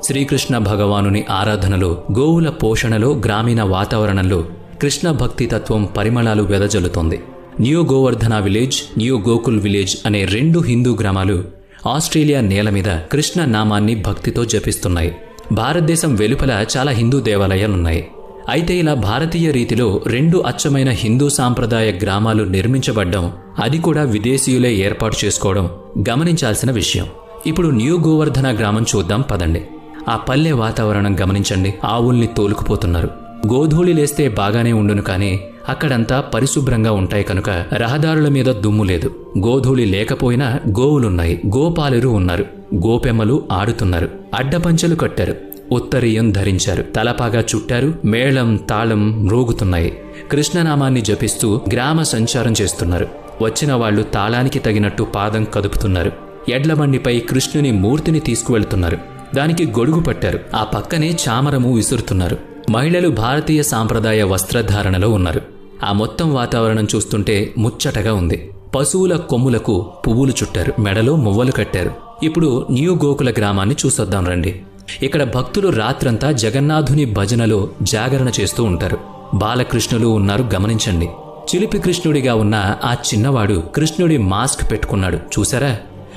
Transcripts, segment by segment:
శ్రీకృష్ణ భగవానుని ఆరాధనలో, గోవుల పోషణలో, గ్రామీణ వాతావరణంలో కృష్ణ భక్తి తత్వం పరిమళాలు వెదజల్లుతోంది. New Govardhana village, new Gokul village అనే 2 హిందూ గ్రామాలు ఆస్ట్రేలియా నేల మీద కృష్ణ నామాన్ని భక్తితో జపిస్తున్నాయి. భారతదేశం వెలుపల చాలా హిందూ దేవాలయాలున్నాయి. అయితే ఇలా భారతీయ రీతిలో 2 అచ్చమైన హిందూ సాంప్రదాయ గ్రామాలు నిర్మించబడ్డం, అది కూడా విదేశీయులే ఏర్పాటు చేసుకోవడం గమనించాల్సిన విషయం. ఇప్పుడు న్యూ గోవర్ధన గ్రామం చూద్దాం పదండి. ఆ పల్లె వాతావరణం గమనించండి. ఆవుల్ని తోలుకుపోతున్నారు. గోధూళి లేస్తే బాగానే ఉండును, కానీ అక్కడంతా పరిశుభ్రంగా ఉంటాయి కనుక రహదారుల మీద దుమ్ము లేదు. గోధూళి లేకపోయినా గోవులున్నాయి, గోపాలురు ఉన్నారు, గోపెమ్మలు ఆడుతున్నారు, అడ్డపంచెలు కట్టారు, ఉత్తరీయం ధరించారు, తలపాగా చుట్టారు, మేళం తాళం మ్రోగుతున్నాయి. కృష్ణనామాన్ని జపిస్తూ గ్రామ సంచారం చేస్తున్నారు. వచ్చిన వాళ్లు తాళానికి తగినట్టు పాదం కదుపుతున్నారు. ఎడ్లబండిపై కృష్ణుని మూర్తిని తీసుకువెళ్తున్నారు. దానికి గొడుగు పట్టారు. ఆ పక్కనే చామరము విసురుతున్నారు. మహిళలు భారతీయ సాంప్రదాయ వస్త్రధారణలో ఉన్నారు. ఆ మొత్తం వాతావరణం చూస్తుంటే ముచ్చటగా ఉంది. పశువుల కొమ్ములకు పువ్వులు చుట్టారు, మెడలో మువ్వలు కట్టారు. ఇప్పుడు న్యూ గోకుల గ్రామాన్ని చూసొద్దాం రండి. ఇక్కడ భక్తులు రాత్రంతా జగన్నాథుని భజనలో జాగరణ చేస్తూ ఉంటారు. బాలకృష్ణులు ఉన్నారు, గమనించండి. చిలిపి కృష్ణుడిగా ఉన్న ఆ చిన్నవాడు కృష్ణుడి మాస్క్ పెట్టుకున్నాడు, చూసారా?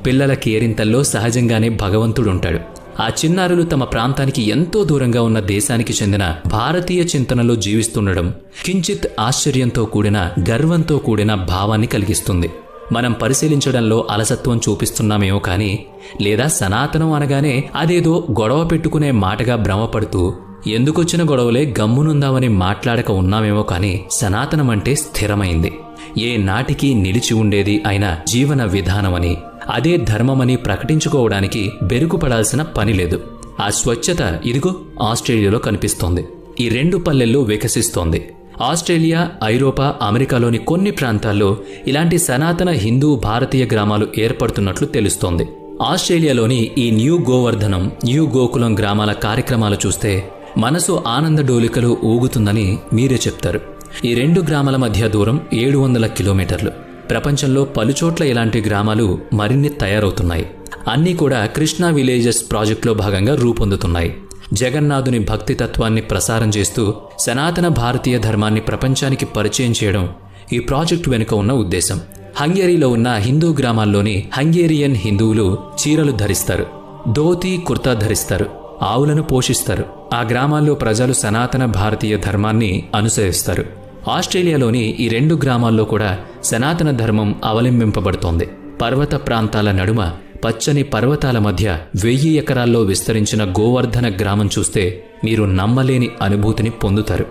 పిల్లల కేరింతల్లో సహజంగానే భగవంతుడుంటాడు. ఆ చిన్నారులు తమ ప్రాంతానికి ఎంతో దూరంగా ఉన్న దేశానికి చెందిన భారతీయ చింతనలో జీవిస్తుండడం కించిత్ ఆశ్చర్యంతో కూడిన, గర్వంతో కూడిన భావాన్ని కలిగిస్తుంది. మనం పరిశీలించడంలో అలసత్వం చూపిస్తున్నామేమో కానీ, లేదా సనాతనం అనగానే అదేదో గొడవ పెట్టుకునే మాటగా భ్రమపడుతూ ఎందుకొచ్చిన గొడవలే గమ్మునుందామని మాట్లాడక ఉన్నామేమో కానీ, సనాతనం అంటే స్థిరమైంది, ఏ నాటికి నిలిచి ఉండేది అయిన జీవన విధానమని, అదే ధర్మమని ప్రకటించుకోవడానికి బెరుకుపడాల్సిన పని లేదు. ఆ స్వచ్ఛత ఇదిగో ఆస్ట్రేలియాలో కనిపిస్తోంది. ఈ 2 పల్లెల్లో వికసిస్తోంది. ఆస్ట్రేలియా, ఐరోపా, అమెరికాలోని కొన్ని ప్రాంతాల్లో ఇలాంటి సనాతన హిందూ భారతీయ గ్రామాలు ఏర్పడుతున్నట్లు తెలుస్తోంది. ఆస్ట్రేలియాలోని ఈ న్యూ గోవర్ధనం, న్యూ గోకులం గ్రామాల కార్యక్రమాలు చూస్తే మనసు ఆనంద డోలికలు ఊగుతుందని మీరే చెప్తారు. ఈ 2 గ్రామాల మధ్య దూరం 700 కిలోమీటర్లు. ప్రపంచంలో పలుచోట్ల ఇలాంటి గ్రామాలు మరిన్ని తయారవుతున్నాయి. అన్నీ కూడా కృష్ణా విలేజెస్ ప్రాజెక్టులో భాగంగా రూపొందుతున్నాయి. జగన్నాథుని భక్తి తత్వాన్ని ప్రసారం చేస్తూ సనాతన భారతీయ ధర్మాన్ని ప్రపంచానికి పరిచయం చేయడం ఈ ప్రాజెక్టు వెనుక ఉన్న ఉద్దేశం. హంగేరీలో ఉన్న హిందూ గ్రామాల్లోని హంగేరియన్ హిందువులు చీరలు ధరిస్తారు, ధోతీ కుర్తా ధరిస్తారు, ఆవులను పోషిస్తారు. ఆ గ్రామాల్లో ప్రజలు సనాతన భారతీయ ధర్మాన్ని అనుసరిస్తారు. ఆస్ట్రేలియాలోని ఈ 2 గ్రామాల్లో కూడా సనాతన ధర్మం అవలంబింపబడుతోంది. పర్వత ప్రాంతాల నడుమ పచ్చని పర్వతాల మధ్య 1000 ఎకరాల్లో విస్తరించిన గోవర్ధన గ్రామం చూస్తే మీరు నమ్మలేని అనుభూతిని పొందుతారు.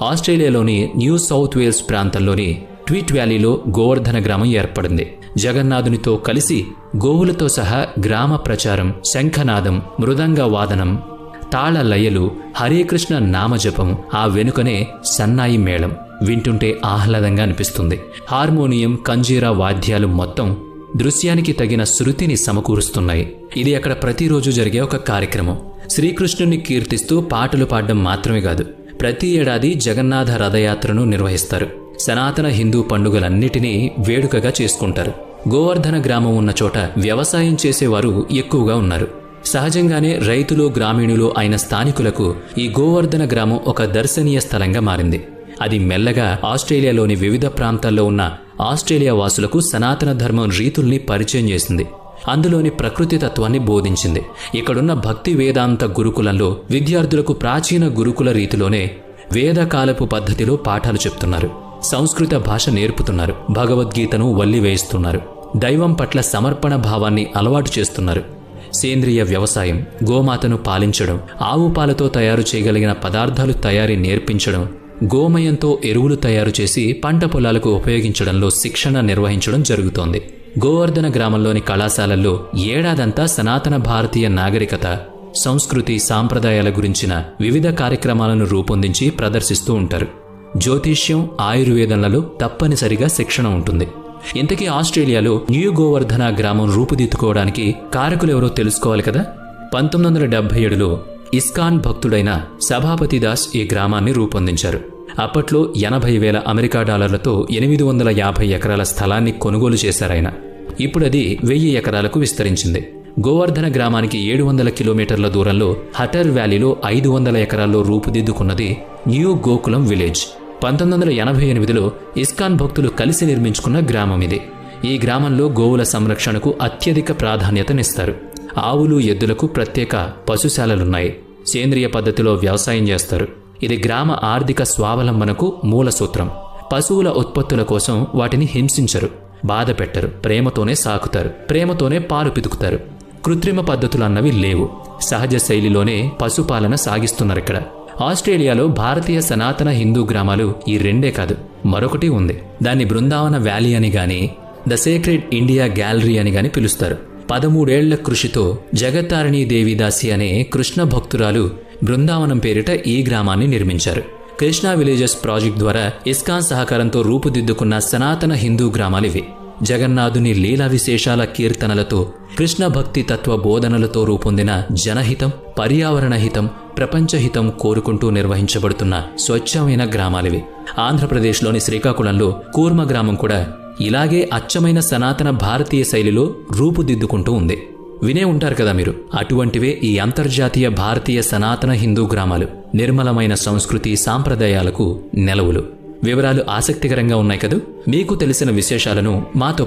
ఆస్ట్రేలియాలోని న్యూ సౌత్ వేల్స్ ప్రాంతంలోని ట్వీట్ వ్యాలీలో గోవర్ధన గ్రామం ఏర్పడింది. జగన్నాథునితో కలిసి గోవులతో సహా గ్రామ ప్రచారం, శంఖనాదం, మృదంగ వాదనం, తాళ లయలు, హరేకృష్ణ నామజపం, ఆ వెనుకనే సన్నాయి మేళం వింటుంటే ఆహ్లాదంగా అనిపిస్తుంది. హార్మోనియం, కంజీరా వాద్యాలు మొత్తం దృశ్యానికి తగిన శృతిని సమకూరుస్తున్నాయి. ఇది అక్కడ ప్రతిరోజు జరిగే ఒక కార్యక్రమం. శ్రీకృష్ణుని కీర్తిస్తూ పాటలు పాడడం మాత్రమే కాదు, ప్రతి ఏడాది జగన్నాథ రథయాత్రను నిర్వహిస్తారు. సనాతన హిందూ పండుగలన్నిటినీ వేడుకగా చేసుకుంటారు. గోవర్ధన గ్రామం ఉన్న చోట వ్యవసాయం చేసేవారు ఎక్కువగా ఉన్నారు. సహజంగానే రైతులు, గ్రామీణులు అయిన స్థానికులకు ఈ గోవర్ధన గ్రామం ఒక దర్శనీయ స్థలంగా మారింది. అది మెల్లగా ఆస్ట్రేలియాలోని వివిధ ప్రాంతాల్లో ఉన్న ఆస్ట్రేలియా వాసులకు సనాతన ధర్మం రీతుల్ని పరిచయం చేసింది. అందులోని ప్రకృతి తత్వాన్ని బోధించింది. ఇక్కడున్న భక్తి వేదాంత గురుకులంలో విద్యార్థులకు ప్రాచీన గురుకుల రీతిలోనే వేదకాలపు పద్ధతిలో పాఠాలు చెప్తున్నారు. సంస్కృత భాష నేర్పుతున్నారు. భగవద్గీతను వల్లివేయిస్తున్నారు. దైవం పట్ల సమర్పణ భావాన్ని అలవాటు చేస్తున్నారు. సేంద్రియ వ్యవసాయం, గోమాతను పాలించడం, ఆవు పాలతో తయారు చేయగలిగిన పదార్థాలు తయారీ నేర్పించడం, గోమయంతో ఎరువులు తయారు చేసి పంట పొలాలకు ఉపయోగించడంలో శిక్షణ నిర్వహించడం జరుగుతోంది. గోవర్ధన గ్రామంలోని కళాశాలల్లో ఏడాదంతా సనాతన భారతీయ నాగరికత, సంస్కృతి, సాంప్రదాయాల గురించిన వివిధ కార్యక్రమాలను రూపొందించి ప్రదర్శిస్తూ ఉంటారు. జ్యోతిష్యం, ఆయుర్వేదంలలో తప్పనిసరిగా శిక్షణ ఉంటుంది. ఇంతకీ ఆస్ట్రేలియాలో న్యూ గోవర్ధన గ్రామం రూపుదిద్దుకోవడానికి కారకులెవరో తెలుసుకోవాలి కదా. 1977లో ఇస్కాన్ భక్తుడైన సభాపతి దాస్ ఈ గ్రామాన్ని రూపొందించారు. అప్పట్లో 80,000 అమెరికా డాలర్లతో 850 ఎకరాల స్థలాన్ని కొనుగోలు చేశారాయన. ఇప్పుడది 1000 ఎకరాలకు విస్తరించింది. గోవర్ధన గ్రామానికి 700 కిలోమీటర్ల దూరంలో హటర్ వ్యాలీలో 500 ఎకరాల్లో రూపుదిద్దుకున్నది న్యూ గోకులం విలేజ్. 1988లో ఇస్కాన్ భక్తులు కలిసి నిర్మించుకున్న గ్రామం ఇది. ఈ గ్రామంలో గోవుల సంరక్షణకు అత్యధిక ప్రాధాన్యతనిస్తారు. ఆవులు, ఎద్దులకు ప్రత్యేక పశుశాలలున్నాయి. సేంద్రియ పద్ధతిలో వ్యవసాయం చేస్తారు. ఇది గ్రామ ఆర్థిక స్వావలంబనకు మూల సూత్రం. పశువుల ఉత్పత్తుల కోసం వాటిని హింసించరు, బాధ పెట్టరు, ప్రేమతోనే సాకుతారు, ప్రేమతోనే పాలు పితుకుతారు. కృత్రిమ పద్ధతులన్నవి లేవు. సహజ శైలిలోనే పశుపాలన సాగిస్తున్నారిక్కడ. ఆస్ట్రేలియాలో భారతీయ సనాతన హిందూ గ్రామాలు ఈ రెండే కాదు, మరొకటి ఉంది. దాన్ని బృందావన వ్యాలీ అని గాని, ద సేక్రెడ్ ఇండియా గ్యాలరీ అని గాని పిలుస్తారు. 13 ఏళ్ల కృషితో జగత్తారిణీ దేవిదాసి అనే కృష్ణ భక్తురాలు బృందావనం పేరిట ఈ గ్రామాన్ని నిర్మించారు. కృష్ణా విలేజెస్ ప్రాజెక్ట్ ద్వారా ఇస్కాన్ సహకారంతో రూపుదిద్దుకున్న సనాతన హిందూ గ్రామాలివి. జగన్నాథుని లీలా విశేషాల కీర్తనలతో, కృష్ణ భక్తి తత్వ బోధనలతో రూపొందిన జనహితం, పర్యావరణ హితం, ప్రపంచహితం కోరుకుంటూ నిర్వహించబడుతున్న స్వచ్ఛమైన గ్రామాలివి. ఆంధ్రప్రదేశ్లోని శ్రీకాకుళంలో కూర్మ గ్రామం కూడా ఇలాగే అచ్చమైన సనాతన భారతీయ శైలిలో రూపుదిద్దుకుంటూ ఉంది. వినే ఉంటారు కదా మీరు. అటువంటివే ఈ అంతర్జాతీయ భారతీయ సనాతన హిందూ గ్రామాలు. నిర్మలమైన సంస్కృతి, సాంప్రదాయాలకు నెలవులు. వివరాలు ఆసక్తికరంగా ఉన్నాయి కదూ. మీకు తెలిసిన విశేషాలను మాతో